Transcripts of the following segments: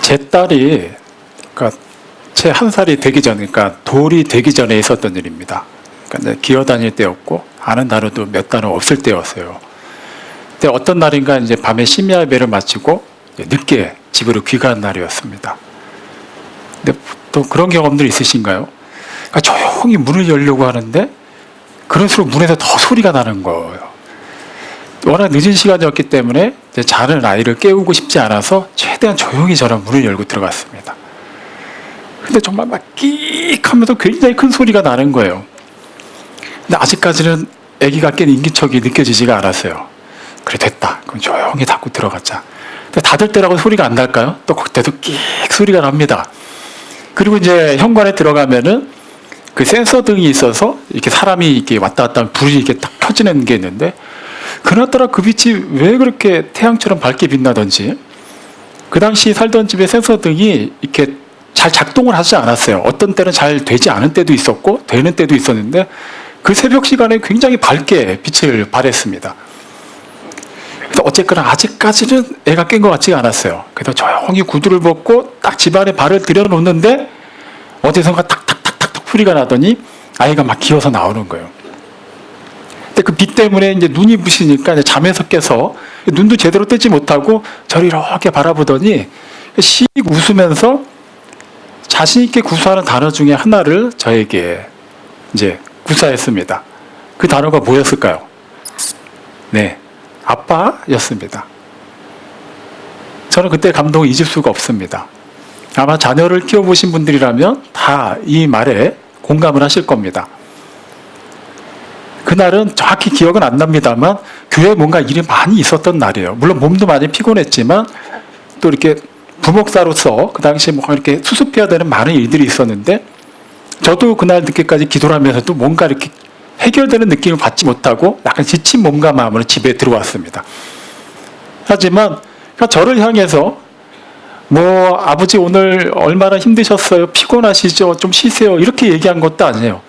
제 딸이 그러니까 채 1살이 되기 전, 그러니까 돌이 되기 전에 있었던 일입니다. 그러니까 기어 다닐 때였고 아는 단어도 몇 단어 없을 때였어요. 근데 어떤 날인가 이제 밤에 심야 예배를 마치고 늦게 집으로 귀가한 날이었습니다. 근데 또 그런 경험들 있으신가요? 그러니까 조용히 문을 열려고 하는데 그럴수록 문에서 더 소리가 나는 거예요. 워낙 늦은 시간이었기 때문에 자는 아이를 깨우고 싶지 않아서 최대한 조용히 저는 문을 열고 들어갔습니다. 근데 정말 막 끼익 하면서 굉장히 큰 소리가 나는 거예요. 근데 아직까지는 아기가 깬 인기척이 느껴지지가 않았어요. 그래, 됐다. 그럼 조용히 닫고 들어가자. 근데 닫을 때라고 소리가 안 날까요? 또 그때도 끼익 소리가 납니다. 그리고 이제 현관에 들어가면은 그 센서 등이 있어서 이렇게 사람이 이렇게 왔다 갔다 하면 불이 이렇게 딱 켜지는 게 있는데, 그나따라 그 빛이 왜 그렇게 태양처럼 밝게 빛나던지, 그 당시 살던 집의 센서 등이 이렇게 잘 작동을 하지 않았어요. 어떤 때는 잘 되지 않은 때도 있었고 되는 때도 있었는데 그 새벽 시간에 굉장히 밝게 빛을 발했습니다. 그래서 어쨌거나 아직까지는 애가 깬 것 같지가 않았어요. 그래서 조용히 구두를 벗고 딱 집안에 발을 들여놓는데 어디선가 탁탁탁탁 소리가 나더니 아이가 막 기어서 나오는 거예요. 근데 그 빛 때문에 이제 눈이 부시니까 이제 잠에서 깨서 눈도 제대로 뜨지 못하고 저를 이렇게 바라보더니 씩 웃으면서 자신 있게 구사하는 단어 중에 하나를 저에게 이제 구사했습니다. 그 단어가 뭐였을까요? 네, 아빠였습니다. 저는 그때 감동을 잊을 수가 없습니다. 아마 자녀를 키워보신 분들이라면 다 이 말에 공감을 하실 겁니다. 그날은 정확히 기억은 안 납니다만 교회에 뭔가 일이 많이 있었던 날이에요. 물론 몸도 많이 피곤했지만 또 이렇게 부목사로서 그 당시에 뭐 이렇게 수습해야 되는 많은 일들이 있었는데 저도 그날 늦게까지 기도를 하면서도 뭔가 이렇게 해결되는 느낌을 받지 못하고 약간 지친 몸과 마음으로 집에 들어왔습니다. 하지만 저를 향해서 뭐 아버지 오늘 얼마나 힘드셨어요? 피곤하시죠? 좀 쉬세요. 이렇게 얘기한 것도 아니에요.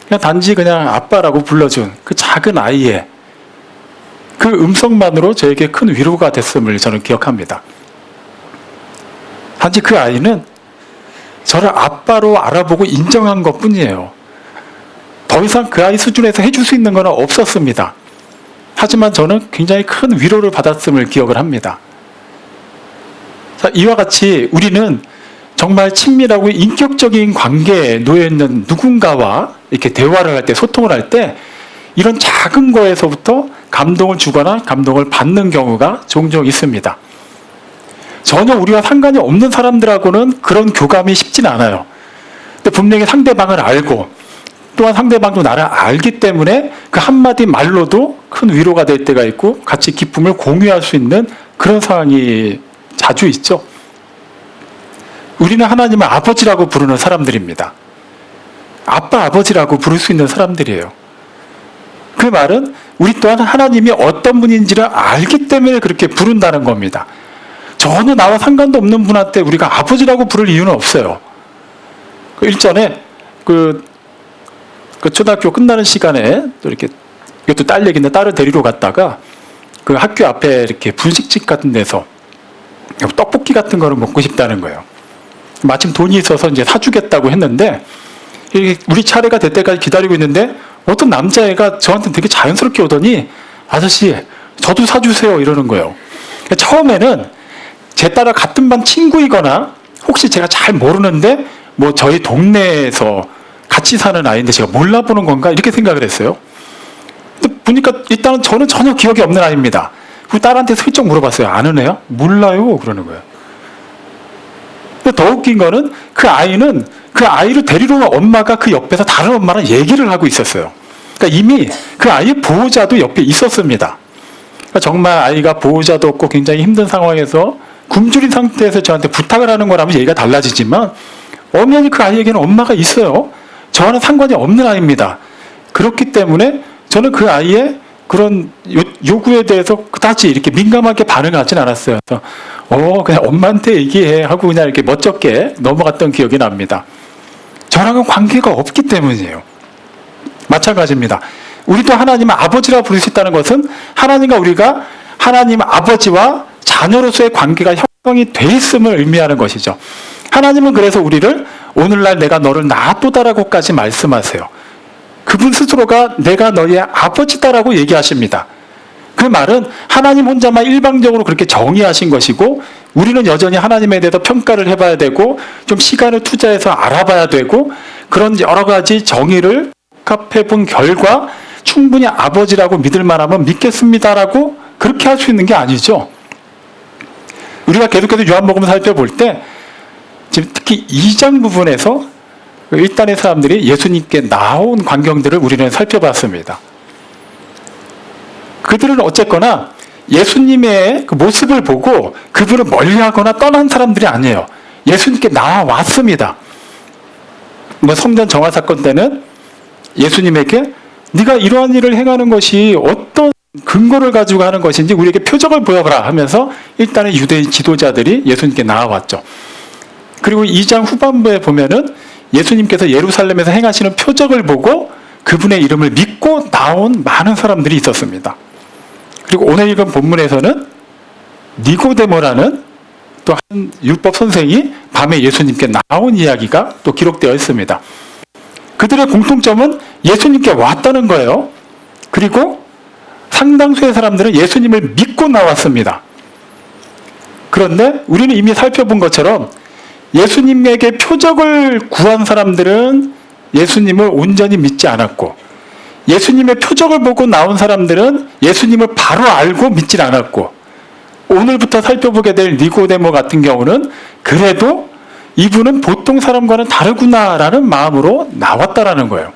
그냥 단지 그냥 아빠라고 불러준 그 작은 아이의 그 음성만으로 저에게 큰 위로가 됐음을 저는 기억합니다. 단지 그 아이는 저를 아빠로 알아보고 인정한 것뿐이에요. 더 이상 그 아이 수준에서 해줄 수 있는 건 없었습니다. 하지만 저는 굉장히 큰 위로를 받았음을 기억을 합니다. 자, 이와 같이 우리는 정말 친밀하고 인격적인 관계에 놓여있는 누군가와 이렇게 대화를 할 때, 소통을 할 때 이런 작은 거에서부터 감동을 주거나 감동을 받는 경우가 종종 있습니다. 전혀 우리와 상관이 없는 사람들하고는 그런 교감이 쉽진 않아요. 근데 분명히 상대방을 알고 또한 상대방도 나를 알기 때문에 그 한마디 말로도 큰 위로가 될 때가 있고 같이 기쁨을 공유할 수 있는 그런 상황이 자주 있죠. 우리는 하나님을 아버지라고 부르는 사람들입니다. 아빠, 아버지라고 부를 수 있는 사람들이에요. 그 말은 우리 또한 하나님이 어떤 분인지를 알기 때문에 그렇게 부른다는 겁니다. 전혀 나와 상관도 없는 분한테 우리가 아버지라고 부를 이유는 없어요. 일전에 그 초등학교 끝나는 시간에 또 이렇게 이것도 딸 얘기인데 딸을 데리러 갔다가 그 학교 앞에 이렇게 분식집 같은 데서 떡볶이 같은 거를 먹고 싶다는 거예요. 마침 돈이 있어서 이제 사주겠다고 했는데 우리 차례가 될 때까지 기다리고 있는데 어떤 남자애가 저한테 되게 자연스럽게 오더니 아저씨 저도 사주세요 이러는 거예요. 처음에는 제 딸과 같은 반 친구이거나 혹시 제가 잘 모르는데 뭐 저희 동네에서 같이 사는 아이인데 제가 몰라보는 건가 이렇게 생각을 했어요. 근데 보니까 일단은 저는 전혀 기억이 없는 아이입니다. 그리고 딸한테 슬쩍 물어봤어요. 아는 애요? 몰라요 그러는 거예요. 근데 더 웃긴 거는 그 아이는 그 아이를 데리러 온 엄마가 그 옆에서 다른 엄마랑 얘기를 하고 있었어요. 그러니까 이미 그 아이의 보호자도 옆에 있었습니다. 그러니까 정말 아이가 보호자도 없고 굉장히 힘든 상황에서 굶주린 상태에서 저한테 부탁을 하는 거라면 얘기가 달라지지만 엄연히 그 아이에게는 엄마가 있어요. 저와는 상관이 없는 아이입니다. 그렇기 때문에 저는 그 아이의 그런 요구에 대해서 그다지 이렇게 민감하게 반응하진 않았어요. 그래서 그냥 엄마한테 얘기해 하고 그냥 이렇게 멋쩍게 넘어갔던 기억이 납니다. 저랑은 관계가 없기 때문이에요. 마찬가지입니다. 우리도 하나님을 아버지라 부를 수 있다는 것은 하나님과 우리가 하나님 아버지와 자녀로서의 관계가 형성이 돼 있음을 의미하는 것이죠. 하나님은 그래서 우리를 오늘날 내가 너를 낳았도다라고까지 말씀하세요. 그분 스스로가 내가 너의 아버지다라고 얘기하십니다. 그 말은 하나님 혼자만 일방적으로 그렇게 정의하신 것이고 우리는 여전히 하나님에 대해서 평가를 해봐야 되고 좀 시간을 투자해서 알아봐야 되고 그런 여러 가지 정의를 복합해본 결과 충분히 아버지라고 믿을 만하면 믿겠습니다라고 그렇게 할 수 있는 게 아니죠. 우리가 계속해서 요한복음 살펴볼 때 지금 특히 2장 부분에서 일단의 사람들이 예수님께 나온 광경들을 우리는 살펴봤습니다. 그들은 어쨌거나 예수님의 그 모습을 보고 그분을 멀리하거나 떠난 사람들이 아니에요. 예수님께 나와왔습니다. 성전 정화 사건 때는 예수님에게 네가 이러한 일을 행하는 것이 어떤 근거를 가지고 하는 것인지 우리에게 표적을 보여라 하면서 일단은 유대인 지도자들이 예수님께 나와왔죠. 그리고 2장 후반부에 보면은 예수님께서 예루살렘에서 행하시는 표적을 보고 그분의 이름을 믿고 나온 많은 사람들이 있었습니다. 그리고 오늘 읽은 본문에서는 니고데모라는 또 한 율법 선생이 밤에 예수님께 나온 이야기가 또 기록되어 있습니다. 그들의 공통점은 예수님께 왔다는 거예요. 그리고 상당수의 사람들은 예수님을 믿고 나왔습니다. 그런데 우리는 이미 살펴본 것처럼 예수님에게 표적을 구한 사람들은 예수님을 온전히 믿지 않았고 예수님의 표적을 보고 나온 사람들은 예수님을 바로 알고 믿질 않았고 오늘부터 살펴보게 될 니고데모 같은 경우는 그래도 이분은 보통 사람과는 다르구나라는 마음으로 나왔다라는 거예요.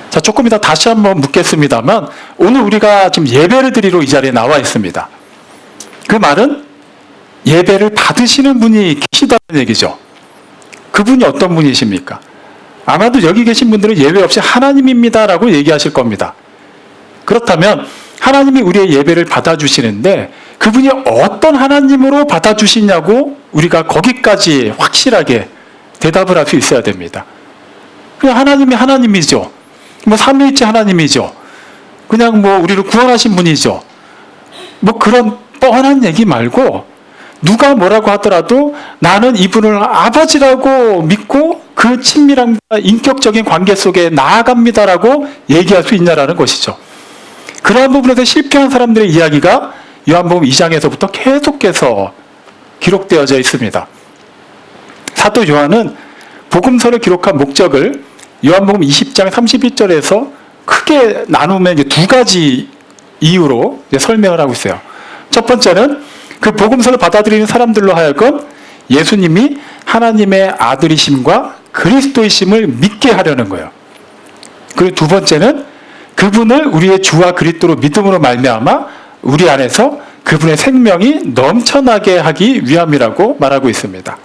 자, 조금 이따 다시 한번 묻겠습니다만 오늘 우리가 지금 예배를 드리러 이 자리에 나와 있습니다. 그 말은 예배를 받으시는 분이 계시다는 얘기죠. 그분이 어떤 분이십니까? 아마도 여기 계신 분들은 예외 없이 하나님입니다라고 얘기하실 겁니다. 그렇다면 하나님이 우리의 예배를 받아주시는데 그분이 어떤 하나님으로 받아주시냐고 우리가 거기까지 확실하게 대답을 할 수 있어야 됩니다. 그냥 하나님이 하나님이죠. 삼위일체 하나님이죠. 그냥 우리를 구원하신 분이죠. 그런 뻔한 얘기 말고 누가 뭐라고 하더라도 나는 이분을 아버지라고 믿고 그 친밀함과 인격적인 관계 속에 나아갑니다라고 얘기할 수 있냐라는 것이죠. 그러한 부분에서 실패한 사람들의 이야기가 요한복음 2장에서부터 계속해서 기록되어져 있습니다. 사도 요한은 복음서를 기록한 목적을 요한복음 20장 31절에서 크게 나누면 두 가지 이유로 설명을 하고 있어요. 첫 번째는 그 복음서를 받아들이는 사람들로 하여금 예수님이 하나님의 아들이심과 그리스도이심을 믿게 하려는 거예요. 그리고 두 번째는 그분을 우리의 주와 그리스도로 믿음으로 말미암아 우리 안에서 그분의 생명이 넘쳐나게 하기 위함이라고 말하고 있습니다.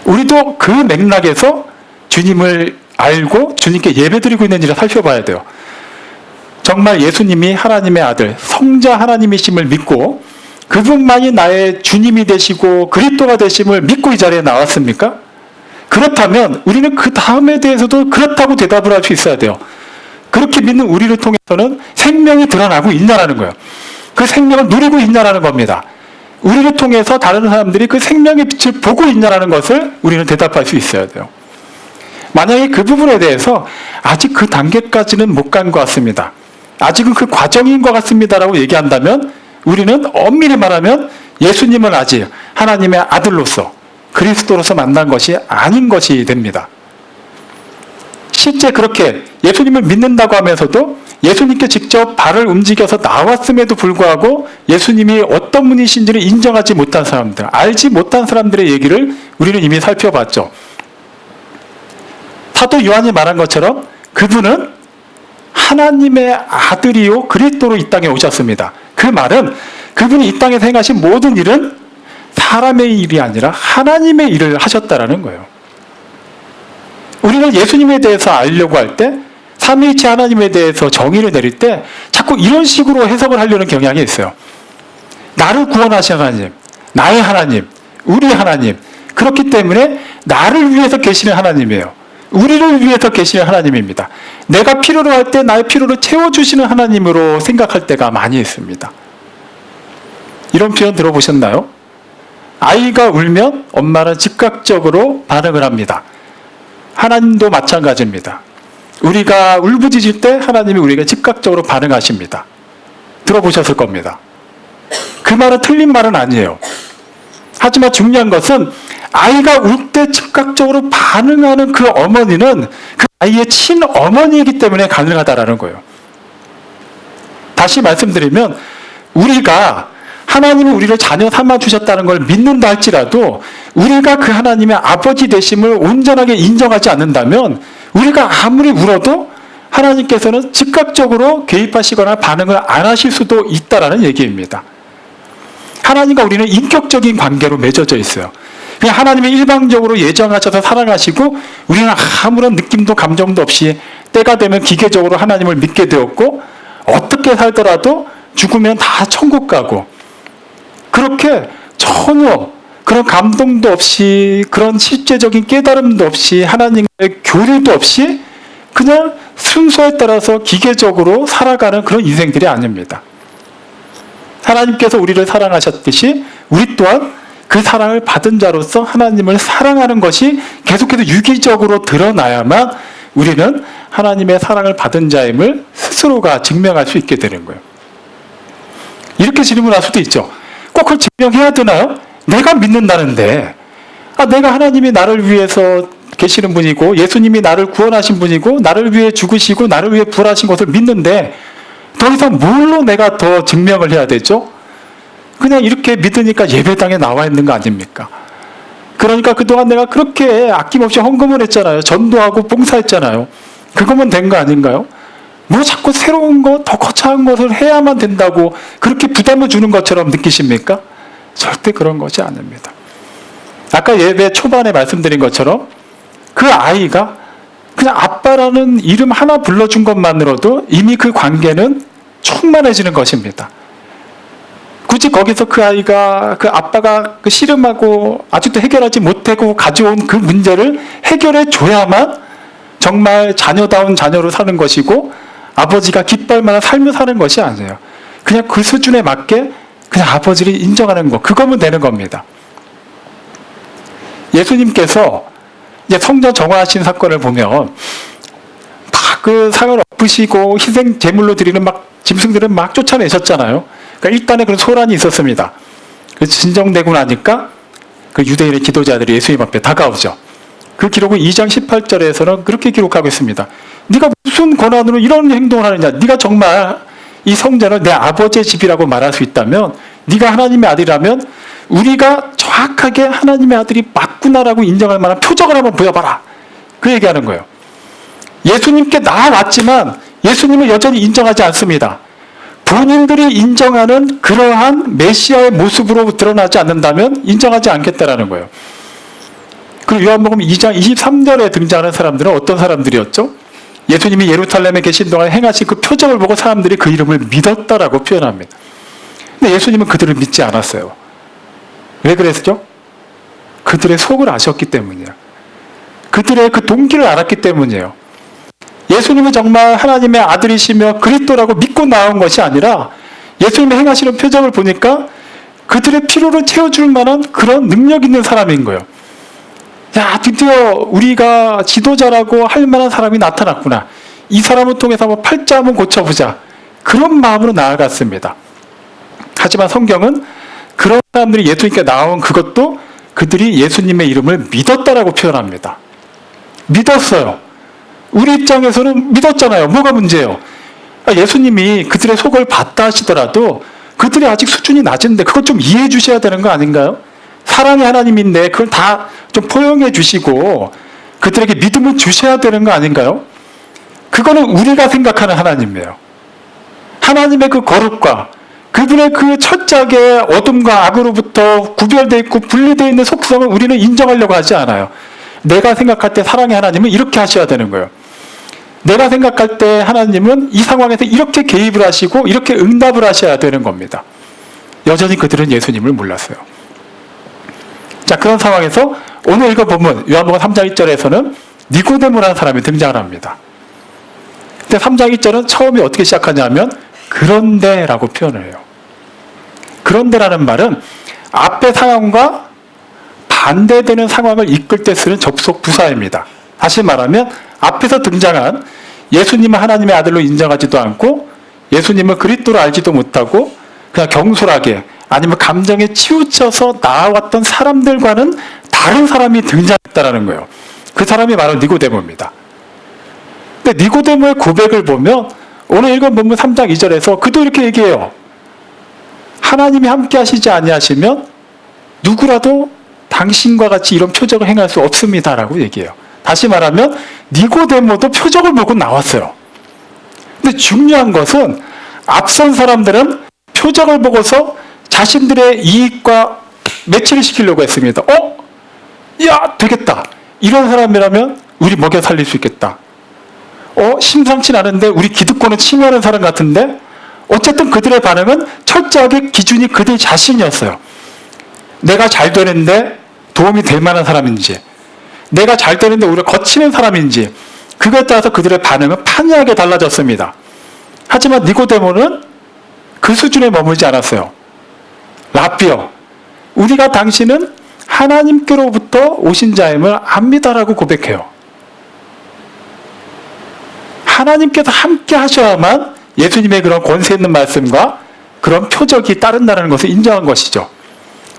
우리도 그 맥락에서 주님을 알고 주님께 예배드리고 있는지를 살펴봐야 돼요. 정말 예수님이 하나님의 아들, 성자 하나님이심을 믿고 그분만이 나의 주님이 되시고 그리스도가 되심을 믿고 이 자리에 나왔습니까? 그렇다면 우리는 그 다음에 대해서도 그렇다고 대답을 할 수 있어야 돼요. 그렇게 믿는 우리를 통해서는 생명이 드러나고 있냐라는 거예요. 그 생명을 누리고 있냐라는 겁니다. 우리를 통해서 다른 사람들이 그 생명의 빛을 보고 있냐라는 것을 우리는 대답할 수 있어야 돼요. 만약에 그 부분에 대해서 아직 그 단계까지는 못 간 것 같습니다. 아직은 그 과정인 것 같습니다라고 얘기한다면 우리는 엄밀히 말하면 예수님을 아직 하나님의 아들로서 그리스도로서 만난 것이 아닌 것이 됩니다. 실제 그렇게 예수님을 믿는다고 하면서도 예수님께 직접 발을 움직여서 나왔음에도 불구하고 예수님이 어떤 분이신지를 인정하지 못한 사람들, 알지 못한 사람들의 얘기를 우리는 이미 살펴봤죠. 사도 요한이 말한 것처럼 그분은 하나님의 아들이요 그리스도로 이 땅에 오셨습니다. 그 말은 그분이 이 땅에서 행하신 모든 일은 사람의 일이 아니라 하나님의 일을 하셨다라는 거예요. 우리는 예수님에 대해서 알려고 할 때 삼위일체 하나님에 대해서 정의를 내릴 때 자꾸 이런 식으로 해석을 하려는 경향이 있어요. 나를 구원하신 하나님, 나의 하나님, 우리의 하나님. 그렇기 때문에 나를 위해서 계시는 하나님이에요. 우리를 위해서 계시는 하나님입니다. 내가 필요로 할 때 나의 필요를 채워주시는 하나님으로 생각할 때가 많이 있습니다. 이런 표현 들어보셨나요? 아이가 울면 엄마는 즉각적으로 반응을 합니다. 하나님도 마찬가지입니다. 우리가 울부짖을 때 하나님이 우리에게 즉각적으로 반응하십니다. 들어보셨을 겁니다. 그 말은 틀린 말은 아니에요. 하지만 중요한 것은 아이가 울 때 즉각적으로 반응하는 그 어머니는 그 아이의 친어머니이기 때문에 가능하다라는 거예요. 다시 말씀드리면 우리가 하나님이 우리를 자녀 삼아주셨다는 걸 믿는다 할지라도 우리가 그 하나님의 아버지 되심을 온전하게 인정하지 않는다면 우리가 아무리 울어도 하나님께서는 즉각적으로 개입하시거나 반응을 안 하실 수도 있다라는 얘기입니다. 하나님과 우리는 인격적인 관계로 맺어져 있어요. 그냥 하나님이 일방적으로 예정하셔서 사랑하시고 우리는 아무런 느낌도 감정도 없이 때가 되면 기계적으로 하나님을 믿게 되었고 어떻게 살더라도 죽으면 다 천국 가고 그렇게 전혀 그런 감동도 없이 그런 실제적인 깨달음도 없이 하나님과의 교류도 없이 그냥 순서에 따라서 기계적으로 살아가는 그런 인생들이 아닙니다. 하나님께서 우리를 사랑하셨듯이 우리 또한 그 사랑을 받은 자로서 하나님을 사랑하는 것이 계속해서 유기적으로 드러나야만 우리는 하나님의 사랑을 받은 자임을 스스로가 증명할 수 있게 되는 거예요. 이렇게 질문할 수도 있죠. 꼭 그걸 증명해야 되나요? 내가 믿는다는데 내가 하나님이 나를 위해서 계시는 분이고 예수님이 나를 구원하신 분이고 나를 위해 죽으시고 나를 위해 부활하신 것을 믿는데 더 이상 뭘로 내가 더 증명을 해야 되죠? 그냥 이렇게 믿으니까 예배당에 나와 있는 거 아닙니까? 그러니까 그동안 내가 그렇게 아낌없이 헌금을 했잖아요. 전도하고 봉사했잖아요. 그거면 된 거 아닌가요? 뭐 자꾸 새로운 거, 더 거창한 것을 해야만 된다고 그렇게 부담을 주는 것처럼 느끼십니까? 절대 그런 것이 아닙니다. 아까 예배 초반에 말씀드린 것처럼 그 아이가 그냥 아빠라는 이름 하나 불러준 것만으로도 이미 그 관계는 충만해지는 것입니다. 굳이 거기서 그 아이가 그 아빠가 그 씨름하고 아직도 해결하지 못하고 가져온 그 문제를 해결해 줘야만 정말 자녀다운 자녀로 사는 것이고 아버지가 기뻐할 만한 삶을 사는 것이 아니에요. 그냥 그 수준에 맞게 그냥 아버지를 인정하는 것, 그거면 되는 겁니다. 예수님께서 이제 성전 정화하신 사건을 보면 그 상을 엎으시고 희생 제물로 드리는 막 짐승들을 막 쫓아내셨잖아요. 그러니까 일단에 그런 소란이 있었습니다. 진정되고 나니까 그 유대인의 지도자들이 예수님 앞에 다가오죠. 그 기록은 2장 18절에서는 그렇게 기록하고 있습니다. 네가 무슨 권한으로 이런 행동을 하느냐? 네가 정말 이 성전을 내 아버지의 집이라고 말할 수 있다면 네가 하나님의 아들이라면 우리가 정확하게 하나님의 아들이 맞구나라고 인정할 만한 표적을 한번 보여봐라. 그 얘기하는 거예요. 예수님께 나왔지만 예수님을 여전히 인정하지 않습니다. 본인들이 인정하는 그러한 메시아의 모습으로 드러나지 않는다면 인정하지 않겠다라는 거예요. 그리고 요한복음 2장 23절에 등장하는 사람들은 어떤 사람들이었죠? 예수님이 예루살렘에 계신 동안 행하신 그 표적을 보고 사람들이 그 이름을 믿었다라고 표현합니다. 근데 예수님은 그들을 믿지 않았어요. 왜 그랬죠? 그들의 속을 아셨기 때문이에요. 그들의 그 동기를 알았기 때문이에요. 예수님은 정말 하나님의 아들이시며 그리스도라고 믿고 나온 것이 아니라 예수님이 행하시는 표적을 보니까 그들의 필요를 채워줄 만한 그런 능력 있는 사람인 거예요. 야, 드디어 우리가 지도자라고 할 만한 사람이 나타났구나. 이 사람을 통해서 한번 팔자 한번 고쳐보자. 그런 마음으로 나아갔습니다. 하지만 성경은 그런 사람들이 예수님께 나온 그것도 그들이 예수님의 이름을 믿었다라고 표현합니다. 믿었어요. 우리 입장에서는 믿었잖아요. 뭐가 문제예요? 예수님이 그들의 속을 봤다 하시더라도 그들이 아직 수준이 낮은데 그것 좀 이해해 주셔야 되는 거 아닌가요? 사랑의 하나님인데 그걸 다 좀 포용해 주시고 그들에게 믿음을 주셔야 되는 거 아닌가요? 그거는 우리가 생각하는 하나님이에요. 하나님의 그 거룩과 그분의 그 철저하게 어둠과 악으로부터 구별되어 있고 분리되어 있는 속성을 우리는 인정하려고 하지 않아요. 내가 생각할 때 사랑의 하나님은 이렇게 하셔야 되는 거예요. 내가 생각할 때 하나님은 이 상황에서 이렇게 개입을 하시고 이렇게 응답을 하셔야 되는 겁니다. 여전히 그들은 예수님을 몰랐어요. 자, 그런 상황에서 오늘 읽어보면 요한복음 3장 1절에서는 니고데모라는 사람이 등장을 합니다. 근데 3장 1절은 처음에 어떻게 시작하냐면 그런데라고 표현을 해요. 그런데라는 말은 앞의 상황과 반대되는 상황을 이끌 때 쓰는 접속 부사입니다. 다시 말하면 앞에서 등장한 예수님을 하나님의 아들로 인정하지도 않고 예수님을 그리스도로 알지도 못하고 그냥 경솔하게 아니면 감정에 치우쳐서 나아왔던 사람들과는 다른 사람이 등장했다라는 거예요. 그 사람이 바로 니고데모입니다. 근데 니고데모의 고백을 보면 오늘 읽은 본문 3장 2절에서 그도 이렇게 얘기해요. 하나님이 함께 하시지 아니하시면 누구라도 당신과 같이 이런 표적을 행할 수 없습니다라고 얘기해요. 다시 말하면 니고데모도 표적을 보고 나왔어요. 근데 중요한 것은 앞선 사람들은 표적을 보고서 자신들의 이익과 매치를 시키려고 했습니다. 야, 되겠다. 이런 사람이라면 우리 먹여 살릴 수 있겠다. 심상치 않은데 우리 기득권을 침해하는 사람 같은데 어쨌든 그들의 반응은 철저하게 기준이 그들 자신이었어요. 내가 잘 되는데 도움이 될 만한 사람인지 내가 잘 되는데 우리가 거치는 사람인지 그것에 따라서 그들의 반응은 판이하게 달라졌습니다. 하지만 니고데모는 그 수준에 머물지 않았어요. 라삐여, 우리가 당신은 하나님께로부터 오신 자임을 압니다라고 고백해요. 하나님께서 함께 하셔야만 예수님의 그런 권세 있는 말씀과 그런 표적이 따른다는 것을 인정한 것이죠.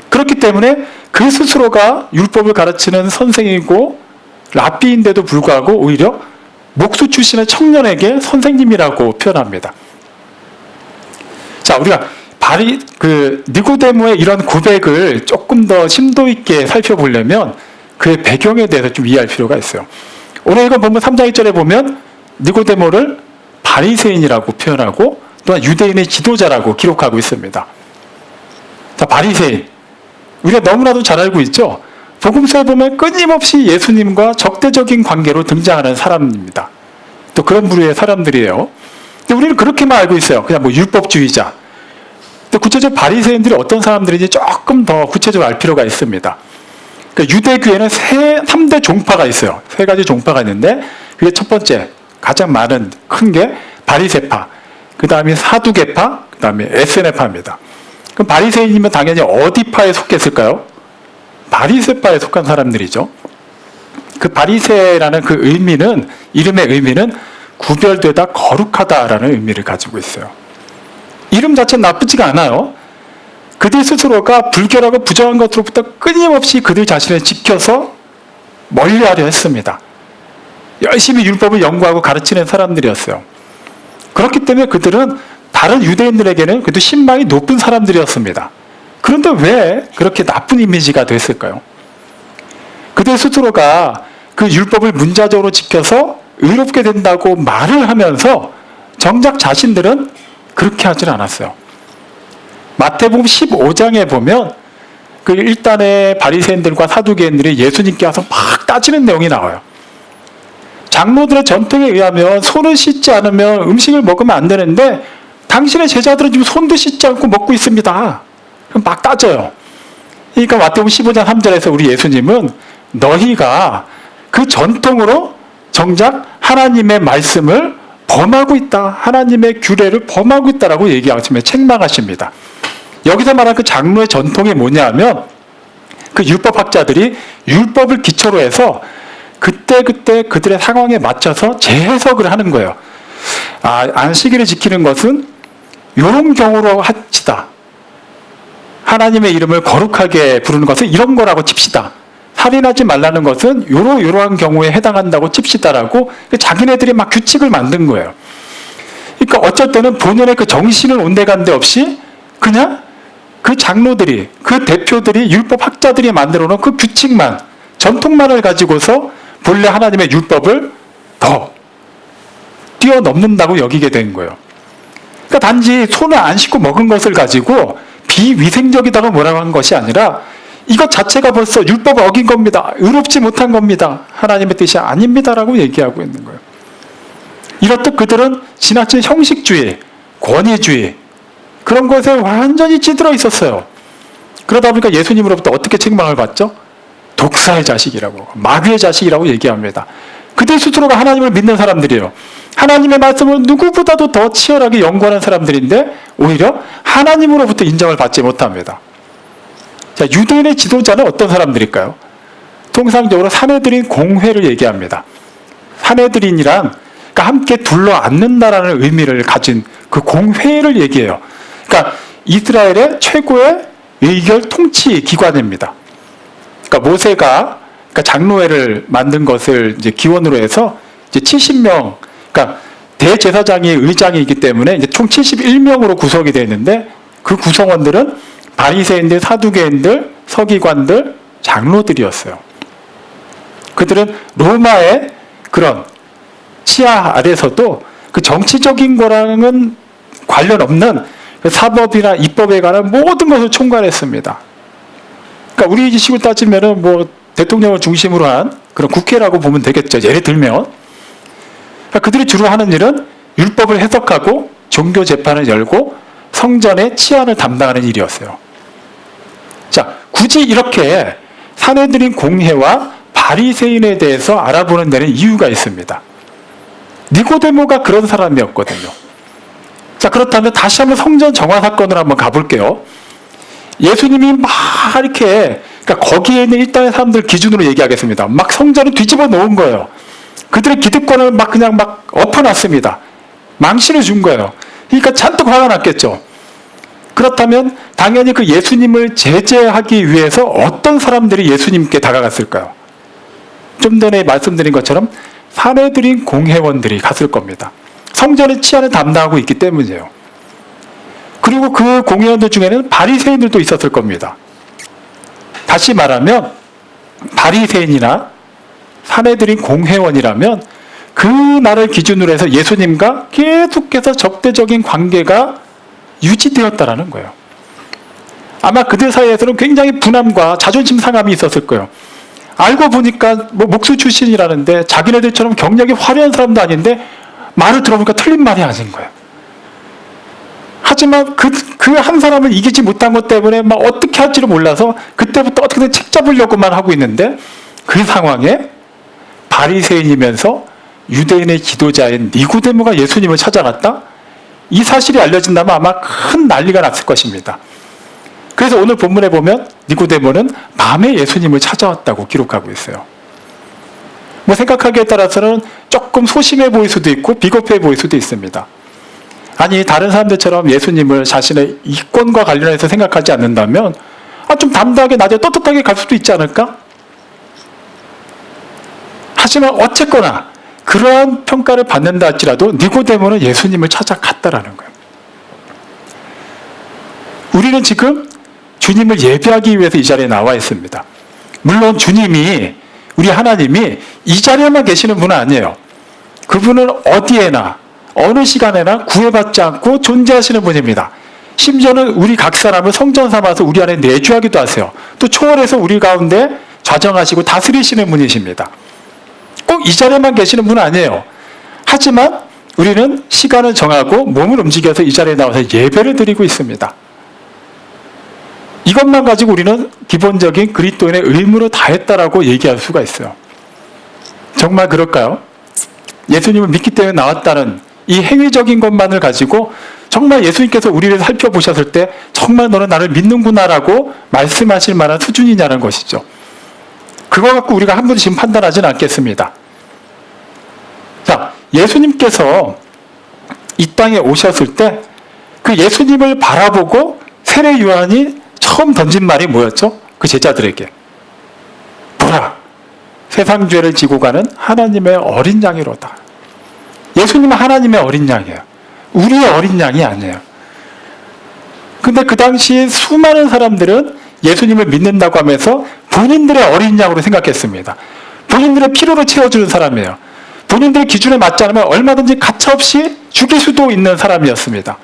그렇기 때문에 그 스스로가 율법을 가르치는 선생이고 랍비인데도 불구하고 오히려 목수 출신의 청년에게 선생님이라고 표현합니다. 자, 우리가 니고데모의 이런 고백을 조금 더 심도 있게 살펴보려면 그의 배경에 대해서 좀 이해할 필요가 있어요. 오늘 읽은 본문 3장 1절에 보면 니고데모를 바리새인이라고 표현하고 또한 유대인의 지도자라고 기록하고 있습니다. 자, 바리새인. 우리가 너무나도 잘 알고 있죠? 복음서에 보면 끊임없이 예수님과 적대적인 관계로 등장하는 사람입니다. 또 그런 부류의 사람들이에요. 근데 우리는 그렇게만 알고 있어요. 그냥 뭐 율법주의자. 근데 구체적으로 바리새인들이 어떤 사람들인지 조금 더 구체적으로 알 필요가 있습니다. 그러니까 유대교회는 3대 종파가 있어요. 3가지 종파가 있는데 그게 첫 번째, 가장 많은 큰 게 바리새파, 그 다음에 사두개파, 그 다음에 에세네파입니다. 그럼 바리새인이면 당연히 어디 파에 속했을까요? 바리새파에 속한 사람들이죠. 그 바리새라는 그 의미는, 이름의 의미는 구별되다 거룩하다라는 의미를 가지고 있어요. 이름 자체는 나쁘지가 않아요. 그들 스스로가 불결하고 부정한 것으로부터 끊임없이 그들 자신을 지켜서 멀리하려 했습니다. 열심히 율법을 연구하고 가르치는 사람들이었어요. 그렇기 때문에 그들은 다른 유대인들에게는 그래도 신망이 높은 사람들이었습니다. 그런데 왜 그렇게 나쁜 이미지가 됐을까요? 그들 스스로가 그 율법을 문자적으로 지켜서 의롭게 된다고 말을 하면서 정작 자신들은 그렇게 하질 않았어요. 마태복음 15장에 보면 그 일단의 바리새인들과 사두개인들이 예수님께 와서 막 따지는 내용이 나와요. 장로들의 전통에 의하면 손을 씻지 않으면 음식을 먹으면 안 되는데 당신의 제자들은 지금 손도 씻지 않고 먹고 있습니다. 그럼 막 따져요. 그러니까 마태복음 15장 3절에서 우리 예수님은 너희가 그 전통으로 정작 하나님의 말씀을 범하고 있다. 하나님의 규례를 범하고 있다라고 얘기하시며 책망하십니다. 여기서 말하는 그 장로의 전통이 뭐냐 하면 그 율법학자들이 율법을 기초로 해서 그때그때 그들의 상황에 맞춰서 재해석을 하는 거예요. 안식일을 지키는 것은 이런 경우로 합시다. 하나님의 이름을 거룩하게 부르는 것은 이런 거라고 칩시다. 살인하지 말라는 것은 이러한 경우에 해당한다고 칩시다라고 자기네들이 막 규칙을 만든 거예요. 그러니까 어쩔 때는 본연의 그 정신을 온데간데 없이 그냥 그 장로들이, 그 대표들이, 율법학자들이 만들어 놓은 그 규칙만, 전통만을 가지고서 본래 하나님의 율법을 더 뛰어넘는다고 여기게 된 거예요. 그러니까 단지 손을 안 씻고 먹은 것을 가지고 비위생적이다고 뭐라고 한 것이 아니라 이것 자체가 벌써 율법을 어긴 겁니다. 의롭지 못한 겁니다. 하나님의 뜻이 아닙니다라고 얘기하고 있는 거예요. 이렇듯 그들은 지나친 형식주의, 권위주의 그런 것에 완전히 찌들어 있었어요. 그러다 보니까 예수님으로부터 어떻게 책망을 받죠? 독사의 자식이라고, 마귀의 자식이라고 얘기합니다. 그들 스스로가 하나님을 믿는 사람들이에요. 하나님의 말씀을 누구보다도 더 치열하게 연구하는 사람들인데 오히려 하나님으로부터 인정을 받지 못합니다. 자, 유대인의 지도자는 어떤 사람들일까요? 통상적으로 사내들인 공회를 얘기합니다. 사내들인이란 그러니까 함께 둘러앉는다라는 의미를 가진 그 공회를 얘기해요. 그러니까 이스라엘의 최고의 의결 통치 기관입니다. 그러니까 모세가 장로회를 만든 것을 이제 기원으로 해서 이제 70명, 그러니까 대제사장이 의장이기 때문에 이제 총 71명으로 구성이 되어 있는데 그 구성원들은 바리새인들, 사두개인들, 서기관들, 장로들이었어요. 그들은 로마의 그런 치하 아래서도 그 정치적인 거랑은 관련 없는 사법이나 입법에 관한 모든 것을 총괄했습니다. 그러니까 우리 식으로 따지면은 뭐 대통령을 중심으로 한 그런 국회라고 보면 되겠죠. 예를 들면 그러니까 그들이 주로 하는 일은 율법을 해석하고 종교 재판을 열고 성전의 치안을 담당하는 일이었어요. 자, 굳이 이렇게 사내들인 공회와 바리새인에 대해서 알아보는 데는 이유가 있습니다. 니고데모가 그런 사람이었거든요. 자, 그렇다면 다시 한번 성전 정화 사건을 한번 가볼게요. 예수님이 막 이렇게, 그러니까 거기에 있는 일단의 사람들 기준으로 얘기하겠습니다. 막 성전을 뒤집어 놓은 거예요. 그들의 기득권을 막 그냥 막 엎어놨습니다. 망신을 준 거예요. 그러니까 잔뜩 화가 났겠죠. 그렇다면 당연히 그 예수님을 제재하기 위해서 어떤 사람들이 예수님께 다가갔을까요? 좀 전에 말씀드린 것처럼 사내들인 공회원들이 갔을 겁니다. 성전의 치안을 담당하고 있기 때문이에요. 그리고 그 공회원들 중에는 바리새인들도 있었을 겁니다. 다시 말하면 바리새인이나 사내들인 공회원이라면 그 날을 기준으로 해서 예수님과 계속해서 적대적인 관계가 유지되었다라는 거예요. 아마 그들 사이에서는 굉장히 분함과 자존심 상함이 있었을 거예요. 알고 보니까 뭐 목수 출신이라는데 자기네들처럼 경력이 화려한 사람도 아닌데 말을 들어보니까 틀린 말이 아닌 거예요. 하지만 그 한 사람을 이기지 못한 것 때문에 막 어떻게 할지를 몰라서 그때부터 어떻게든 책 잡으려고만 하고 있는데 그 상황에 바리새인이면서 유대인의 지도자인 니고데모가 예수님을 찾아갔다? 이 사실이 알려진다면 아마 큰 난리가 났을 것입니다. 그래서 오늘 본문에 보면 니고데모는 밤에 예수님을 찾아왔다고 기록하고 있어요. 뭐 생각하기에 따라서는 조금 소심해 보일 수도 있고 비겁해 보일 수도 있습니다. 아니 다른 사람들처럼 예수님을 자신의 이권과 관련해서 생각하지 않는다면 좀 담대하게 낮에 떳떳하게 갈 수도 있지 않을까? 하지만 어쨌거나 그러한 평가를 받는다 할지라도 니고데모는 예수님을 찾아갔다라는 거예요. 우리는 지금 주님을 예배하기 위해서 이 자리에 나와 있습니다. 물론 주님이, 우리 하나님이 이 자리에만 계시는 분은 아니에요. 그분은 어디에나 어느 시간에나 구애받지 않고 존재하시는 분입니다. 심지어는 우리 각 사람을 성전 삼아서 우리 안에 내주하기도 하세요. 또 초월해서 우리 가운데 좌정하시고 다스리시는 분이십니다. 꼭 이 자리에만 계시는 분은 아니에요. 하지만 우리는 시간을 정하고 몸을 움직여서 이 자리에 나와서 예배를 드리고 있습니다. 이것만 가지고 우리는 기본적인 그리스도인의 의무를 다했다라고 얘기할 수가 있어요. 정말 그럴까요? 예수님을 믿기 때문에 나왔다는 이 행위적인 것만을 가지고 정말 예수님께서 우리를 살펴보셨을 때 정말 너는 나를 믿는구나라고 말씀하실 만한 수준이냐는 것이죠. 그거 갖고 우리가 함부로 지금 판단하지는 않겠습니다. 자, 예수님께서 이 땅에 오셨을 때 그 예수님을 바라보고 세례 요한이 처음 던진 말이 뭐였죠? 그 제자들에게. 보라, 세상 죄를 지고 가는 하나님의 어린 양이로다. 예수님은 하나님의 어린 양이에요. 우리의 어린 양이 아니에요. 근데 그 당시 수많은 사람들은 예수님을 믿는다고 하면서 본인들의 어린 양으로 생각했습니다. 본인들의 필요를 채워주는 사람이에요. 본인들의 기준에 맞지 않으면 얼마든지 가차없이 죽일 수도 있는 사람이었습니다.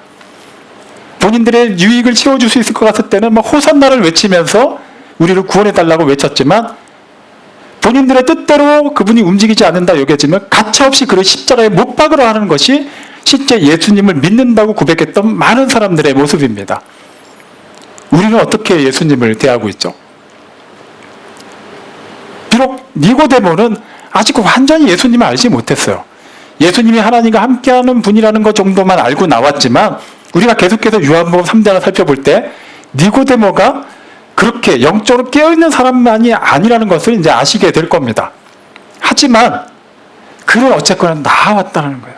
본인들의 유익을 채워줄 수 있을 것 같을 때는 막 호산나를 외치면서 우리를 구원해달라고 외쳤지만 본인들의 뜻대로 그분이 움직이지 않는다 여겨지면 가차없이 그를 십자가에 못 박으려 하는 것이 실제 예수님을 믿는다고 고백했던 많은 사람들의 모습입니다. 우리는 어떻게 예수님을 대하고 있죠? 비록 니고데모는 아직 완전히 예수님을 알지 못했어요. 예수님이 하나님과 함께하는 분이라는 것 정도만 알고 나왔지만 우리가 계속해서 요한복음 3장을 살펴볼 때 니고데모가 그렇게 영적으로 깨어있는 사람만이 아니라는 것을 이제 아시게 될 겁니다. 하지만 그는 어쨌거나 나왔다는 거예요.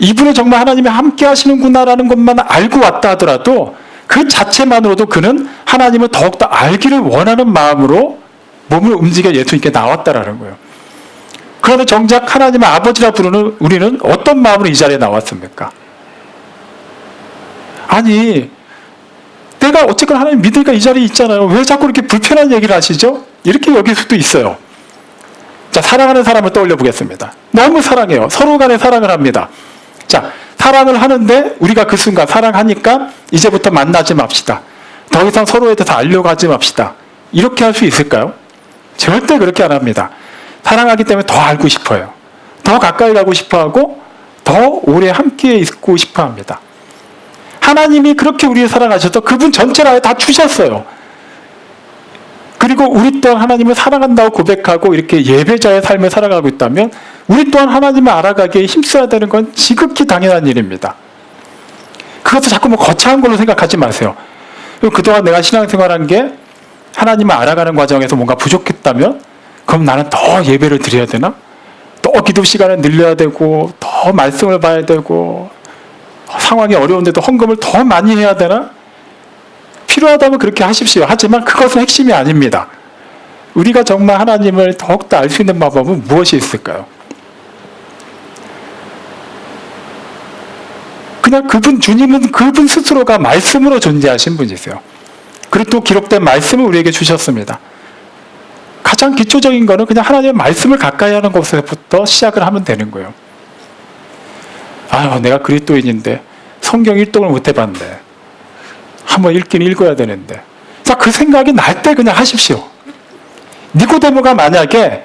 이분이 정말 하나님이 함께 하시는구나라는 것만 알고 왔다 하더라도 그 자체만으로도 그는 하나님을 더욱더 알기를 원하는 마음으로 몸을 움직여 예수님께 나왔다라는 거예요. 그런데 정작 하나님의 아버지라 부르는 우리는 어떤 마음으로 이 자리에 나왔습니까? 아니, 내가 어쨌거나 하나님 믿으니까 이 자리에 있잖아요. 왜 자꾸 이렇게 불편한 얘기를 하시죠? 이렇게 여길 수도 있어요. 자, 사랑하는 사람을 떠올려 보겠습니다. 너무 사랑해요. 서로 간에 사랑을 합니다. 자, 사랑을 하는데 우리가 그 순간 사랑하니까 이제부터 만나지 맙시다. 더 이상 서로에 대해서 알려고 하지 맙시다. 이렇게 할 수 있을까요? 절대 그렇게 안 합니다. 사랑하기 때문에 더 알고 싶어요. 더 가까이 가고 싶어하고 더 오래 함께 있고 싶어합니다. 하나님이 그렇게 우리를 사랑하셔서 그분 전체를 아예 다 주셨어요. 그리고 우리 또한 하나님을 사랑한다고 고백하고 이렇게 예배자의 삶을 살아가고 있다면 우리 또한 하나님을 알아가기에 힘써야 되는 건 지극히 당연한 일입니다. 그것도 자꾸 뭐 거창한 걸로 생각하지 마세요. 그동안 내가 신앙생활한 게 하나님을 알아가는 과정에서 뭔가 부족했다면 그럼 나는 더 예배를 드려야 되나? 더 기도 시간을 늘려야 되고 더 말씀을 봐야 되고 상황이 어려운데도 헌금을 더 많이 해야 되나? 필요하다면 그렇게 하십시오. 하지만 그것은 핵심이 아닙니다. 우리가 정말 하나님을 더욱더 알 수 있는 방법은 무엇이 있을까요? 그냥 주님은 그분 스스로가 말씀으로 존재하신 분이세요. 그리고 또 기록된 말씀을 우리에게 주셨습니다. 가장 기초적인 거는 그냥 하나님의 말씀을 가까이 하는 것에서부터 시작을 하면 되는 거예요. 아유, 내가 그리스도인인데 성경 1독을 못 해봤는데 한번 읽긴 읽어야 되는데. 자, 그 생각이 날 때 그냥 하십시오. 니고데모가 만약에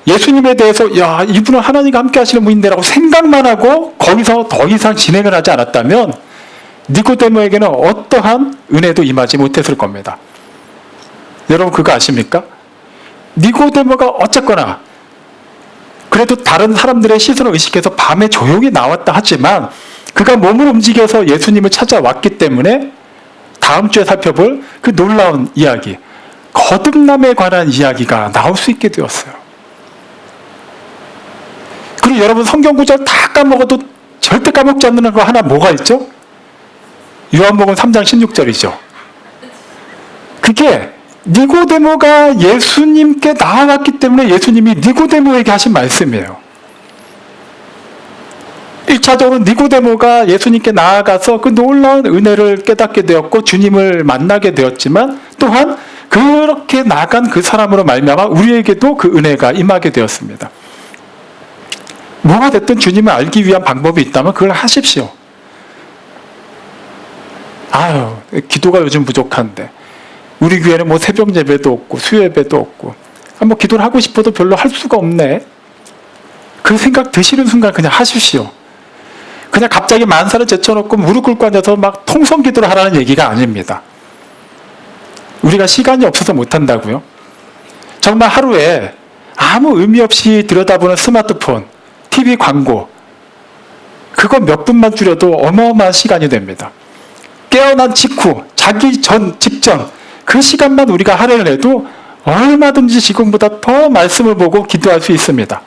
예수님에 대해서 야, 이분은 하나님과 함께 하시는 분인데라고 생각만 하고 거기서 더 이상 진행을 하지 않았다면 니고데모에게는 어떠한 은혜도 임하지 못했을 겁니다. 여러분 그거 아십니까? 니고데모가 어쨌거나 그래도 다른 사람들의 시선을 의식해서 밤에 조용히 나왔다 하지만 그가 몸을 움직여서 예수님을 찾아왔기 때문에 다음 주에 살펴볼 그 놀라운 이야기, 거듭남에 관한 이야기가 나올 수 있게 되었어요. 그리고 여러분 성경 구절 다 까먹어도 절대 까먹지 않는 거 하나 뭐가 있죠? 요한복음 3장 16절이죠. 그게 니고데모가 예수님께 나아갔기 때문에 예수님이 니고데모에게 하신 말씀이에요. 1차적으로 니고데모가 예수님께 나아가서 그 놀라운 은혜를 깨닫게 되었고 주님을 만나게 되었지만 또한 그렇게 나간 그 사람으로 말미암아 우리에게도 그 은혜가 임하게 되었습니다. 뭐가 됐든 주님을 알기 위한 방법이 있다면 그걸 하십시오. 아유, 기도가 요즘 부족한데 우리 교회는 뭐 새벽 예배도 없고 수요 예배도 없고 뭐 기도를 하고 싶어도 별로 할 수가 없네. 그 생각 드시는 순간 그냥 하십시오. 그냥 갑자기 만사를 제쳐놓고 무릎 꿇고 앉아서 막 통성 기도를 하라는 얘기가 아닙니다. 우리가 시간이 없어서 못한다고요? 정말 하루에 아무 의미 없이 들여다보는 스마트폰, TV 광고 그거 몇 분만 줄여도 어마어마한 시간이 됩니다. 깨어난 직후, 자기 직전 그 시간만 우리가 할애를 해도 얼마든지 지금보다 더 말씀을 보고 기도할 수 있습니다.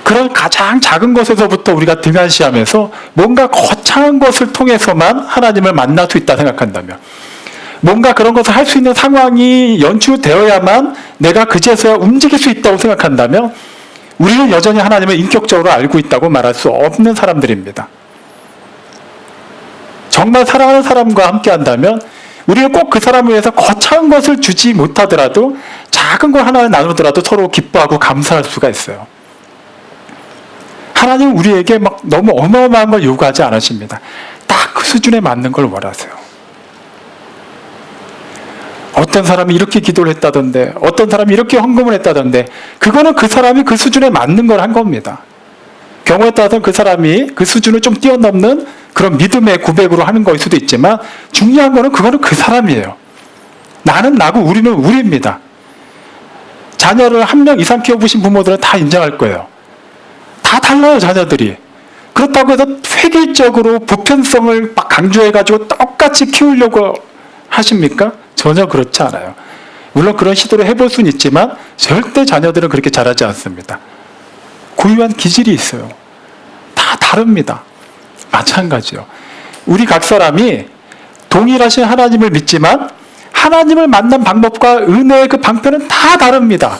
그런 가장 작은 것에서부터 우리가 등한시하면서 뭔가 거창한 것을 통해서만 하나님을 만날 수 있다 생각한다면 뭔가 그런 것을 할 수 있는 상황이 연출되어야만 내가 그제서야 움직일 수 있다고 생각한다면 우리는 여전히 하나님을 인격적으로 알고 있다고 말할 수 없는 사람들입니다. 정말 사랑하는 사람과 함께 한다면 우리는 꼭 그 사람을 위해서 거창한 것을 주지 못하더라도 작은 걸 하나를 나누더라도 서로 기뻐하고 감사할 수가 있어요. 하나님 우리에게 막 너무 어마어마한 걸 요구하지 않으십니다. 딱 그 수준에 맞는 걸 원하세요. 어떤 사람이 이렇게 기도를 했다던데 어떤 사람이 이렇게 헌금을 했다던데 그거는 그 사람이 그 수준에 맞는 걸 한 겁니다. 경우에 따라서는 그 사람이 그 수준을 좀 뛰어넘는 그런 믿음의 고백으로 하는 거일 수도 있지만 중요한 거는 그거는 그 사람이에요. 나는 나고 우리는 우리입니다. 자녀를 한 명 이상 키워보신 부모들은 다 인정할 거예요. 다 달라요, 자녀들이. 그렇다고 해서 획일적으로 보편성을 막 강조해가지고 똑같이 키우려고 하십니까? 전혀 그렇지 않아요. 물론 그런 시도를 해볼 수는 있지만 절대 자녀들은 그렇게 자라지 않습니다. 고유한 기질이 있어요. 다 다릅니다. 마찬가지요. 우리 각 사람이 동일하신 하나님을 믿지만 하나님을 만난 방법과 은혜의 그 방편은 다 다릅니다.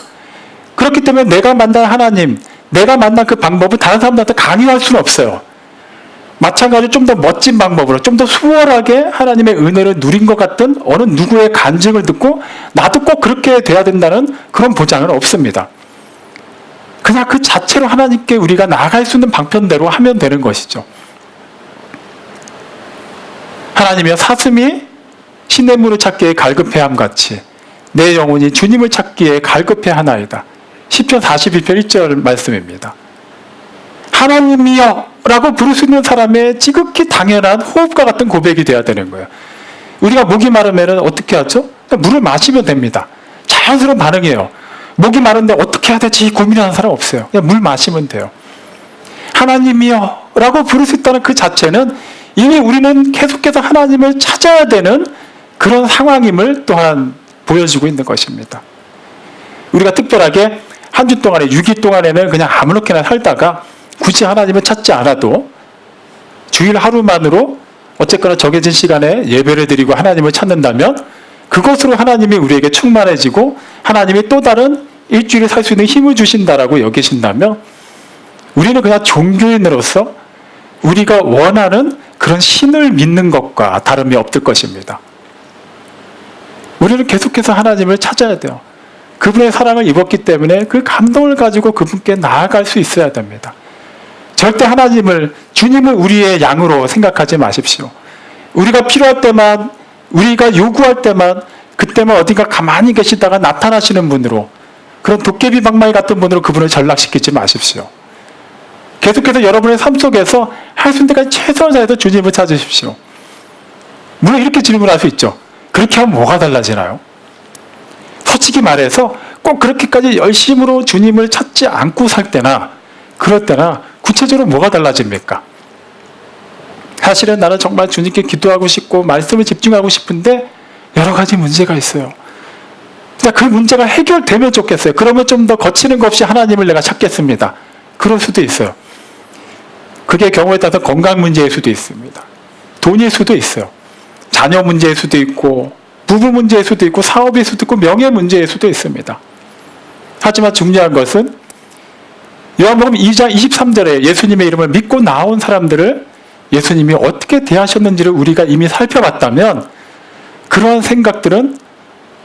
그렇기 때문에 내가 만난 하나님, 내가 만난 그 방법을 다른 사람들한테 강요할 수는 없어요. 마찬가지로 좀 더 멋진 방법으로, 좀 더 수월하게 하나님의 은혜를 누린 것 같은 어느 누구의 간증을 듣고 나도 꼭 그렇게 돼야 된다는 그런 보장은 없습니다. 그냥 그 자체로 하나님께 우리가 나아갈 수 있는 방편대로 하면 되는 것이죠. 하나님이여 사슴이 시냇물을 찾기에 갈급해함 같이 내 영혼이 주님을 찾기에 갈급해 하나이다. 시편 41편 1절 말씀입니다. 하나님이여 라고 부를 수 있는 사람의 지극히 당연한 호흡과 같은 고백이 돼야 되는 거예요. 우리가 목이 마르면 어떻게 하죠? 물을 마시면 됩니다. 자연스러운 반응이에요. 목이 마른데 어떻게 해야 될지 고민하는 사람 없어요. 그냥 물 마시면 돼요. 하나님이여 라고 부를 수 있다는 그 자체는 이미 우리는 계속해서 하나님을 찾아야 되는 그런 상황임을 또한 보여주고 있는 것입니다. 우리가 특별하게 한 주 동안에 6일 동안에는 그냥 아무렇게나 살다가 굳이 하나님을 찾지 않아도 주일 하루만으로 어쨌거나 정해진 시간에 예배를 드리고 하나님을 찾는다면 그것으로 하나님이 우리에게 충만해지고 하나님이 또 다른 일주일을 살 수 있는 힘을 주신다라고 여기신다면 우리는 그냥 종교인으로서 우리가 원하는 그런 신을 믿는 것과 다름이 없을 것입니다. 우리는 계속해서 하나님을 찾아야 돼요. 그분의 사랑을 입었기 때문에 그 감동을 가지고 그분께 나아갈 수 있어야 됩니다. 절대 하나님을, 주님을 우리의 양으로 생각하지 마십시오. 우리가 필요할 때만, 우리가 요구할 때만, 그때만 어딘가 가만히 계시다가 나타나시는 분으로, 그런 도깨비 방망이 같은 분으로 그분을 전락시키지 마십시오. 계속해서 여러분의 삶 속에서 할 수 있는 데까지 최선을 다해서 주님을 찾으십시오. 물론 이렇게 질문할 수 있죠. 그렇게 하면 뭐가 달라지나요? 솔직히 말해서 꼭 그렇게까지 열심으로 주님을 찾지 않고 살 때나 그럴 때나 구체적으로 뭐가 달라집니까? 사실은 나는 정말 주님께 기도하고 싶고 말씀을 집중하고 싶은데 여러 가지 문제가 있어요. 그 문제가 해결되면 좋겠어요. 그러면 좀 더 거치는 것 없이 하나님을 내가 찾겠습니다. 그럴 수도 있어요. 그게 경우에 따라서 건강 문제일 수도 있습니다. 돈일 수도 있어요. 자녀 문제일 수도 있고 부부 문제일 수도 있고 사업일 수도 있고 명예 문제일 수도 있습니다. 하지만 중요한 것은 요한복음 2장 23절에 예수님의 이름을 믿고 나온 사람들을 예수님이 어떻게 대하셨는지를 우리가 이미 살펴봤다면 그런 생각들은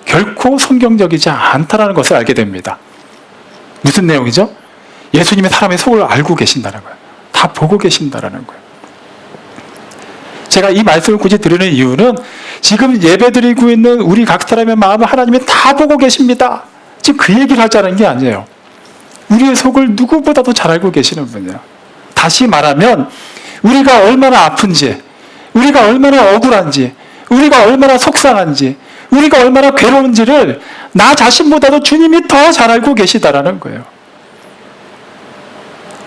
결코 성경적이지 않다는 것을 알게 됩니다. 무슨 내용이죠? 예수님이 사람의 속을 알고 계신다는 거예요. 다 보고 계신다는 거예요. 제가 이 말씀을 굳이 드리는 이유는 지금 예배드리고 있는 우리 각 사람의 마음을 하나님이 다 보고 계십니다. 지금 그 얘기를 하자는 게 아니에요. 우리의 속을 누구보다도 잘 알고 계시는 분이에요. 다시 말하면 우리가 얼마나 아픈지, 우리가 얼마나 억울한지, 우리가 얼마나 속상한지, 우리가 얼마나 괴로운지를 나 자신보다도 주님이 더 잘 알고 계시다라는 거예요.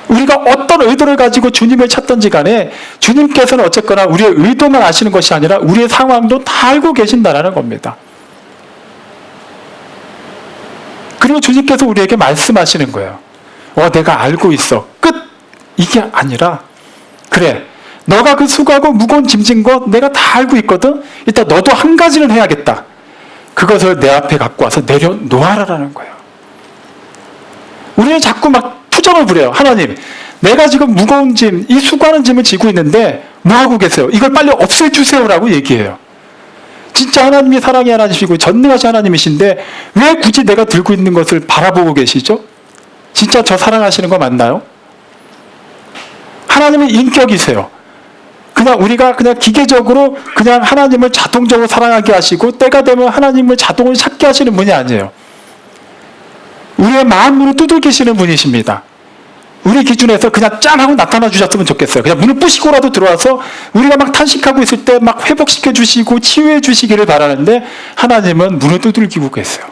우리가 어떤 의도를 가지고 주님을 찾든지 간에 주님께서는 어쨌거나 우리의 의도만 아시는 것이 아니라 우리의 상황도 다 알고 계신다라는 겁니다. 그리고 주님께서 우리에게 말씀하시는 거예요. 내가 알고 있어. 끝! 이게 아니라 그래, 너가 그 수고하고 무거운 짐진 거 내가 다 알고 있거든. 일단 너도 한 가지는 해야겠다. 그것을 내 앞에 갖고 와서 내려놓아라라는 거예요. 우리는 자꾸 막 투정을 부려요. 하나님, 내가 지금 무거운 짐, 이 수고하는 짐을 지고 있는데 뭐하고 계세요? 이걸 빨리 없애주세요라고 얘기해요. 진짜 하나님이 사랑의 하나님이시고 전능하신 하나님이신데 왜 굳이 내가 들고 있는 것을 바라보고 계시죠? 진짜 저 사랑하시는 거 맞나요? 하나님은 인격이세요. 그냥 우리가 그냥 기계적으로 그냥 하나님을 자동적으로 사랑하게 하시고 때가 되면 하나님을 자동으로 찾게 하시는 분이 아니에요. 우리의 마음 문을 두들기시는 분이십니다. 우리 기준에서 그냥 짠 하고 나타나 주셨으면 좋겠어요. 그냥 문을 부시고라도 들어와서 우리가 막 탄식하고 있을 때 막 회복시켜 주시고 치유해 주시기를 바라는데 하나님은 문을 두들기고 계세요.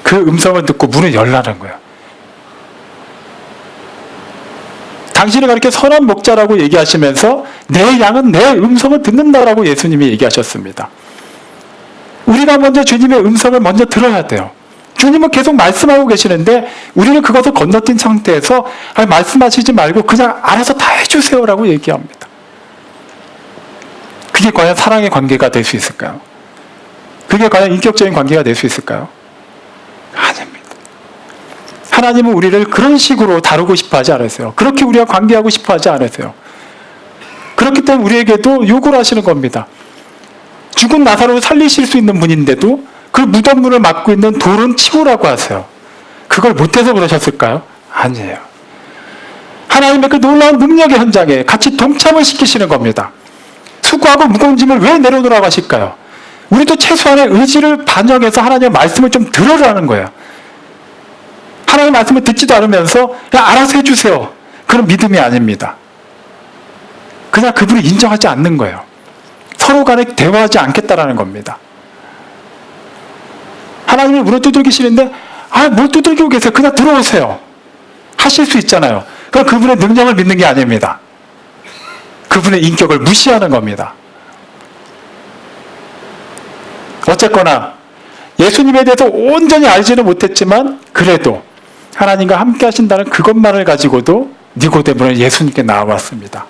그 음성을 듣고 문을 열라는 거예요. 당신이 그렇게 선한 목자라고 얘기하시면서 내 양은 내 음성을 듣는다라고 예수님이 얘기하셨습니다. 우리가 먼저 주님의 음성을 먼저 들어야 돼요. 주님은 계속 말씀하고 계시는데 우리는 그것을 건너뛴 상태에서 말씀하시지 말고 그냥 알아서 다 해주세요라고 얘기합니다. 그게 과연 사랑의 관계가 될 수 있을까요? 그게 과연 인격적인 관계가 될 수 있을까요? 아닙니다. 하나님은 우리를 그런 식으로 다루고 싶어 하지 않으세요. 그렇게 우리와 관계하고 싶어 하지 않으세요. 그렇기 때문에 우리에게도 요구를 하시는 겁니다. 죽은 나사로를 살리실 수 있는 분인데도 그 무덤문을 막고 있는 돌은 치우라고 하세요. 그걸 못해서 그러셨을까요? 아니에요. 하나님의 그 놀라운 능력의 현장에 같이 동참을 시키시는 겁니다. 수고하고 무거운 짐을 왜 내려놓으라고 하실까요? 우리도 최소한의 의지를 반영해서 하나님의 말씀을 좀 들으라는 거예요. 하나님의 말씀을 듣지도 않으면서 그냥 알아서 해주세요. 그런 믿음이 아닙니다. 그냥 그분을 인정하지 않는 거예요. 서로 간에 대화하지 않겠다라는 겁니다. 하나님이 문을 두들기시는데 뭘 두들기고 계세요. 그냥 들어오세요. 하실 수 있잖아요. 그럼 그분의 능력을 믿는 게 아닙니다. 그분의 인격을 무시하는 겁니다. 어쨌거나 예수님에 대해서 온전히 알지는 못했지만 그래도 하나님과 함께 하신다는 그것만을 가지고도 니고데모는 예수님께 나와왔습니다.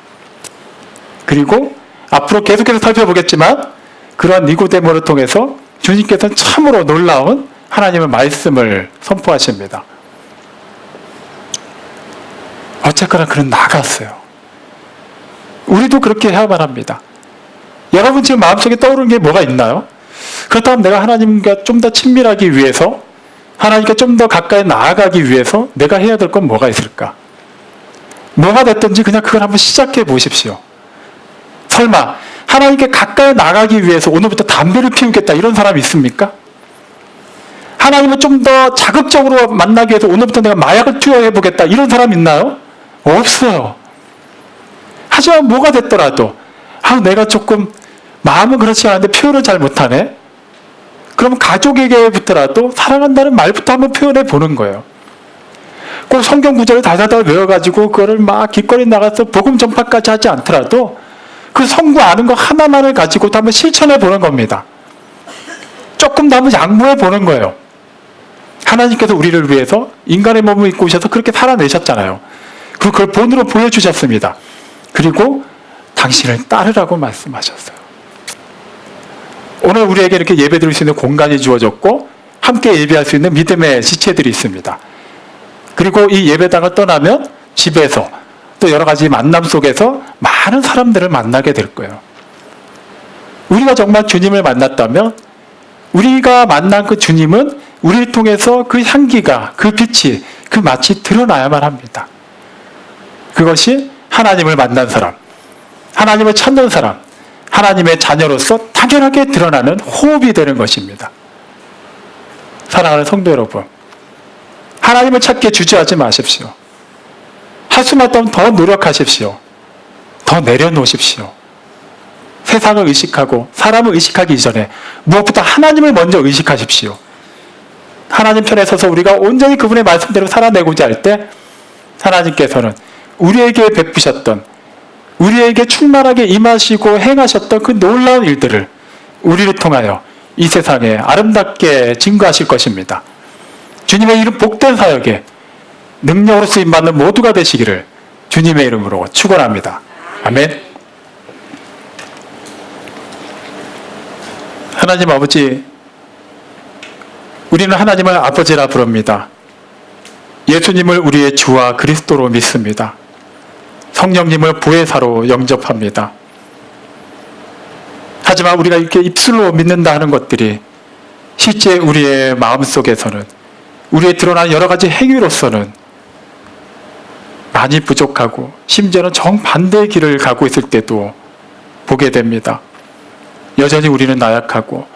그리고 앞으로 계속해서 살펴보겠지만 그러한 니고데모를 통해서 주님께서는 참으로 놀라운 하나님의 말씀을 선포하십니다. 어쨌거나 그는 나갔어요. 우리도 그렇게 해야만 합니다. 여러분 지금 마음속에 떠오르는 게 뭐가 있나요? 그렇다면 내가 하나님과 좀 더 친밀하기 위해서, 하나님께 좀 더 가까이 나아가기 위해서 내가 해야 될 건 뭐가 있을까? 뭐가 됐든지 그냥 그걸 한번 시작해 보십시오. 설마 하나님께 가까이 나가기 위해서 오늘부터 담배를 피우겠다 이런 사람이 있습니까? 하나님을 좀 더 자극적으로 만나기 위해서 오늘부터 내가 마약을 투여해 보겠다 이런 사람 있나요? 없어요. 하지만 뭐가 됐더라도 내가 조금 마음은 그렇지 않은데 표현을 잘 못하네. 그럼 가족에게부터라도 사랑한다는 말부터 한번 표현해 보는 거예요. 꼭 성경 구절을 달달달 외워가지고 그거를 막 길거리 나가서 복음 전파까지 하지 않더라도 그 성구 아는 거 하나만을 가지고도 한번 실천해 보는 겁니다. 조금 더 한번 양보해 보는 거예요. 하나님께서 우리를 위해서 인간의 몸을 입고 오셔서 그렇게 살아내셨잖아요. 그걸 본으로 보여주셨습니다. 그리고 당신을 따르라고 말씀하셨어요. 오늘 우리에게 이렇게 예배 드릴 수 있는 공간이 주어졌고 함께 예배할 수 있는 믿음의 지체들이 있습니다. 그리고 이 예배당을 떠나면 집에서 또 여러 가지 만남 속에서 많은 사람들을 만나게 될 거예요. 우리가 정말 주님을 만났다면 우리가 만난 그 주님은 우리를 통해서 그 향기가, 그 빛이, 그 맛이 드러나야만 합니다. 그것이 하나님을 만난 사람, 하나님을 찾는 사람, 하나님의 자녀로서 당연하게 드러나는 호흡이 되는 것입니다. 사랑하는 성도 여러분, 하나님을 찾기에 주저하지 마십시오. 할 수만 있다면 더 노력하십시오. 더 내려놓으십시오. 세상을 의식하고 사람을 의식하기 이전에 무엇보다 하나님을 먼저 의식하십시오. 하나님 편에 서서 우리가 온전히 그분의 말씀대로 살아내고자 할 때 하나님께서는 우리에게 베푸셨던, 우리에게 충만하게 임하시고 행하셨던 그 놀라운 일들을 우리를 통하여 이 세상에 아름답게 증거하실 것입니다. 주님의 이름 복된 사역에 능력으로 쓰임받는 모두가 되시기를 주님의 이름으로 축원합니다. 아멘. 하나님 아버지, 우리는 하나님을 아버지라 부릅니다. 예수님을 우리의 주와 그리스도로 믿습니다. 성령님을 보혜사로 영접합니다. 하지만 우리가 이렇게 입술로 믿는다 하는 것들이 실제 우리의 마음속에서는, 우리의 드러난 여러 가지 행위로서는 많이 부족하고 심지어는 정반대의 길을 가고 있을 때도 보게 됩니다. 여전히 우리는 나약하고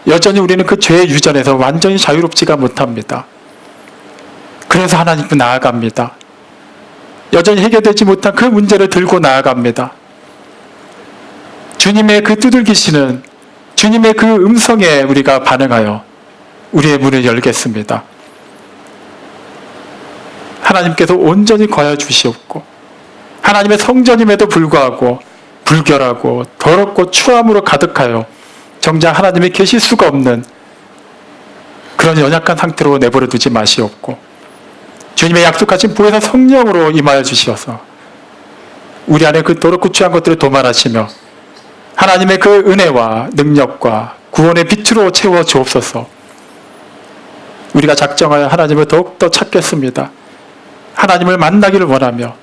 여전히 우리는 그 죄의 유전에서 완전히 자유롭지가 못합니다. 그래서 하나님께 나아갑니다. 여전히 해결되지 못한 그 문제를 들고 나아갑니다. 주님의 그 두들기시는 주님의 그 음성에 우리가 반응하여 우리의 문을 열겠습니다. 하나님께서 온전히 거하여 주시옵고 하나님의 성전임에도 불구하고 불결하고 더럽고 추함으로 가득하여 정작 하나님이 계실 수가 없는 그런 연약한 상태로 내버려 두지 마시옵고 주님의 약속하신 보혜사 성령으로 임하여 주시어서 우리 안에 그 더럽고 추한 것들을 도말하시며 하나님의 그 은혜와 능력과 구원의 빛으로 채워 주옵소서. 우리가 작정하여 하나님을 더욱더 찾겠습니다. 하나님을 만나기를 원하며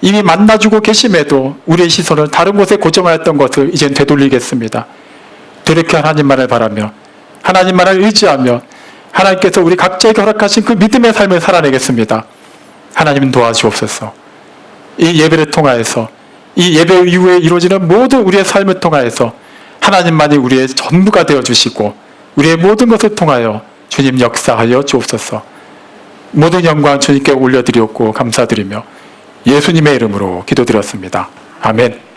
이미 만나주고 계심에도 우리의 시선을 다른 곳에 고정하였던 것을 이젠 되돌리겠습니다. 되레게 하나님만을 바라며 하나님만을 의지하며 하나님께서 우리 각자에게 허락하신 그 믿음의 삶을 살아내겠습니다. 하나님 도와주옵소서. 이 예배를 통하여서 이 예배 이후에 이루어지는 모든 우리의 삶을 통하여서 하나님만이 우리의 전부가 되어주시고 우리의 모든 것을 통하여 주님 역사하여 주옵소서. 모든 영광 주님께 올려드리옵고 감사드리며 예수님의 이름으로 기도드렸습니다. 아멘.